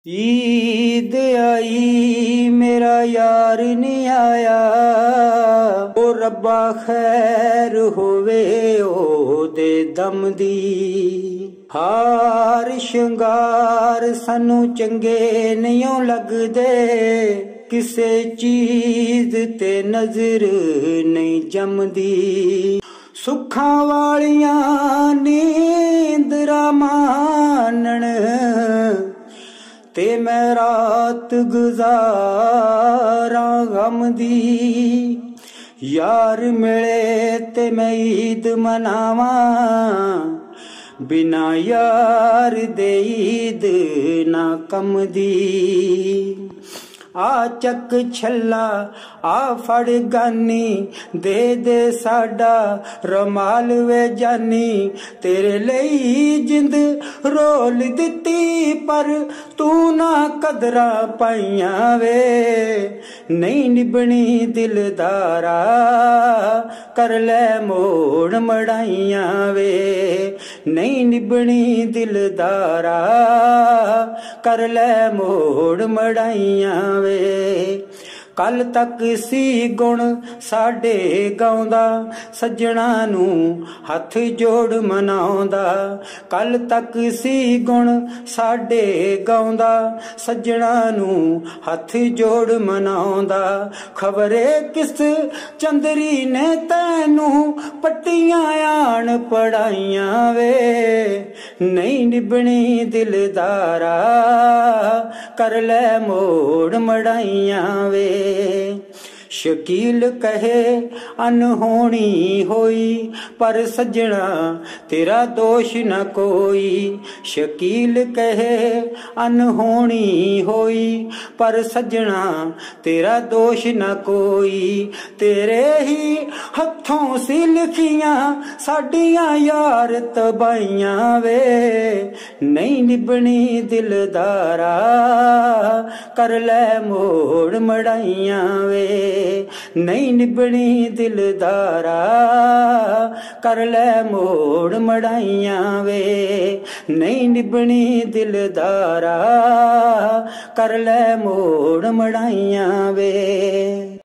ईद आई मेरा यार नहीं आया, ओ रब्बा खैर होवे ओ दे दम दी। हार शंगार सानू चंगे नहीं लगदे, किसे चीज ते नजर नहीं जमदी। सुखां वालियां नींदरा मानण ते मैं रात गुजारा गम दी। यार मिले ते मैं ईद मनावा, बिना यार दे ईद ना कम दी। आ चक छल्ला आ फड़ गानी, दे दे साडा रमाल वे जानी। तेरे लई जिंद रोल दिती पर तू ना कदरा पाइया वे। नहीं निभनी दिलदारा कर ले मोड़ मड़ाइया वे। नहीं निभनी दिलदारा कर ले मोड़ मड़ाइया वे। कल तक सी गुण साडे गाउंदा, सज्जणा नू हथ जोड़ मनाउंदा। कल तक सी गुण साडे गाउंदा, सज्जणा नू हथ जोड़ मनाउंदा। खबरे किस चंदरी ने तैनू पट्टियां आन पढ़ाइया वे। नहीं निभनी दिलदारा कर ले मोड़ मड़ाइया वे। शकील कहे अनहोनी होई, पर सज्जणा तेरा दोष न कोई। शकील कहे अनहोनी होई, पर सज्जणा तेरा दोष न कोई। तेरे ही हथों सी लिखियां साडियां यार तबाइयां वे। नहीं निभनी दिलदारा कर ले मोड़ मड़ाइया वे। नहीं निभनी दिलदारा कर ले मोड़ मड़ाइया वे। नहीं निभनी दिलदारा कर ले मोड़ मड़ाइया वे।